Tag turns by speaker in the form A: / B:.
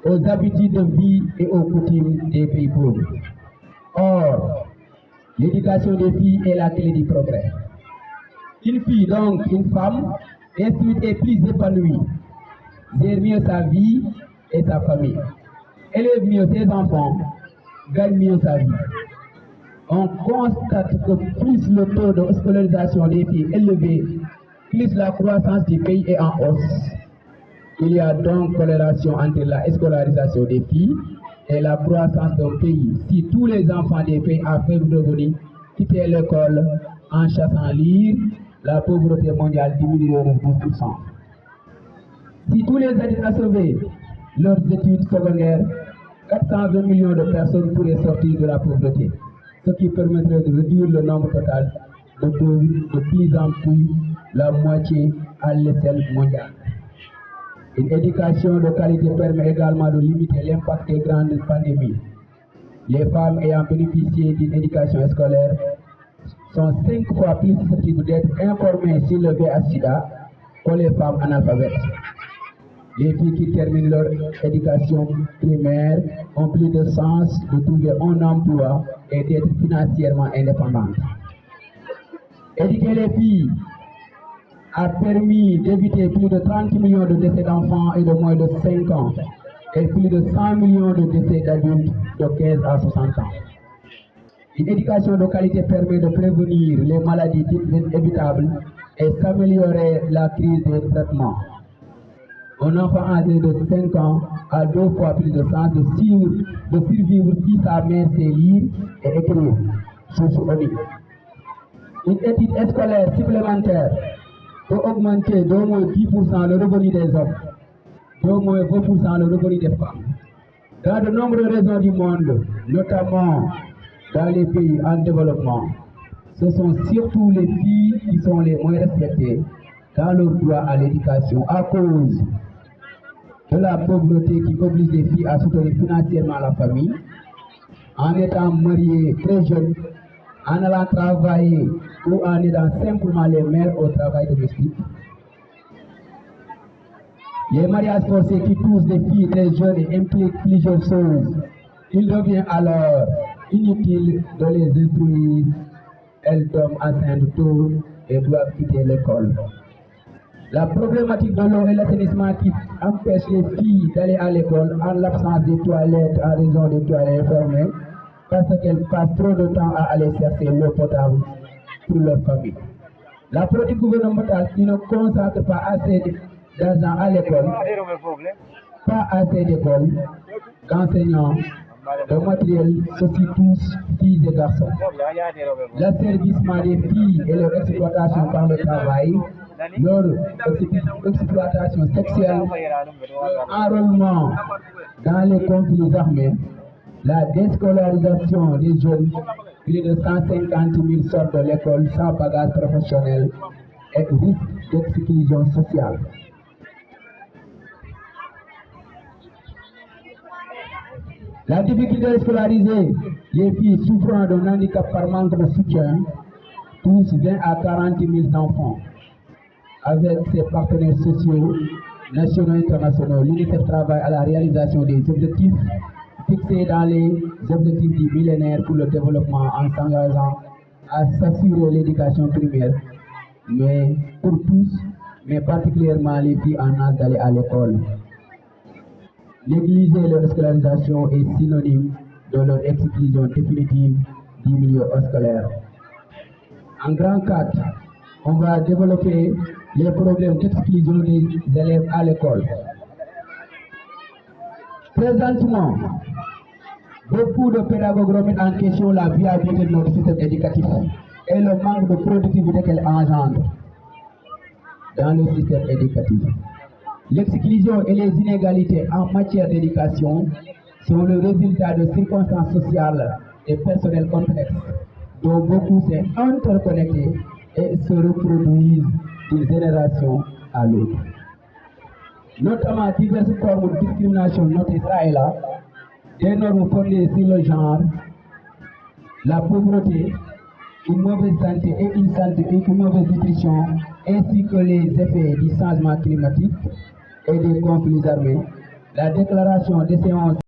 A: aux habitudes de vie et aux coutumes des pays pauvres. Or, l'éducation des filles est la clé du progrès. Une fille, donc une femme, instruite et plus épanouie, gère mieux sa vie et sa famille, élève mieux ses enfants, gagne mieux sa vie. On constate que plus le taux de scolarisation des filles est élevé, plus la croissance du pays est en hausse. Il y a donc corrélation entre la scolarisation des filles et la croissance d'un pays. Si tous les enfants des pays à faible revenu quittaient l'école en chassant lire, la pauvreté mondiale diminuerait de 12%. Si tous les adultes achevaient leurs études secondaires, 420 millions de personnes pourraient sortir de la pauvreté, ce qui permettrait de réduire le nombre total de pauvres de plus en plus la moitié à l'échelle mondiale. Une éducation de qualité permet également de limiter l'impact des grandes pandémies. Les femmes ayant bénéficié d'une éducation scolaire sont 5 fois plus susceptibles d'être informées sur le VIH/SIDA que les femmes analphabètes. Les filles qui terminent leur éducation primaire ont plus de chances de trouver un emploi et d'être financièrement indépendantes. Éduquer les filles a permis d'éviter plus de 30 millions de décès d'enfants et de moins de 5 ans et plus de 100 millions de décès d'adultes de 15 à 60 ans. Une éducation de qualité permet de prévenir les maladies évitables et s'améliorer la crise des traitements. Un enfant âgé de 5 ans a 2 fois plus de chances de survivre si sa mère sait lire et écrire. Une étude scolaire supplémentaire peut augmenter d'au moins 10% le revenu des hommes, d'au moins 20% le revenu des femmes. Dans de nombreuses régions du monde, notamment dans les pays en développement, ce sont surtout les filles qui sont les moins respectées dans leur droit à l'éducation à cause de la pauvreté qui oblige les filles à soutenir financièrement la famille, en étant mariées très jeunes, en allant travailler ou en aidant simplement les mères au travail domestique. Les mariages forcés qui touchent des filles très jeunes et impliquent plusieurs choses. Il devient alors inutile de les instruire. Elles tombent enceintes tôt et doivent quitter l'école. La problématique de l'eau et l'assainissement qui empêche les filles d'aller à l'école en l'absence des toilettes en raison des toilettes fermées parce qu'elles passent trop de temps à aller chercher l'eau potable pour leur famille. La politique gouvernementale qui ne consacre pas assez d'argent à l'école, pas assez d'écoles, d'enseignants, de matériel, ceci tous filles et garçons. L'asservissement des filles et leur exploitation par le travail, leur exploitation sexuelle, enrôlement dans les conflits armés, la déscolarisation des jeunes, plus de 150 000 sortent de l'école sans bagage professionnel et risque d'exclusion sociale. La difficulté de scolariser les filles souffrant d'un handicap par manque de soutien touche 20 à 40 000 enfants. Avec ses partenaires sociaux, nationaux et internationaux, l'UNICEF travaille à la réalisation des objectifs fixés dans les objectifs du millénaire pour le développement en s'engageant à s'assurer l'éducation primaire, mais pour tous, mais particulièrement les filles en âge d'aller à l'école. Négliger leur scolarisation est synonyme de leur exclusion définitive du milieu scolaire. En grand 4, on va développer les problèmes d'exclusion des élèves à l'école. Présentement, beaucoup de pédagogues remettent en question la viabilité de notre système éducatif et le manque de productivité qu'elle engendre dans le système éducatif. L'exclusion et les inégalités en matière d'éducation sont le résultat de circonstances sociales et personnelles complexes dont beaucoup sont interconnectés et se reproduisent d'une génération à l'autre. Notamment diverses formes de discrimination notées ça et là, des normes fondées sur le genre, la pauvreté, une mauvaise santé et une mauvaise nutrition, ainsi que les effets du changement climatique et des conflits armés, la déclaration des séances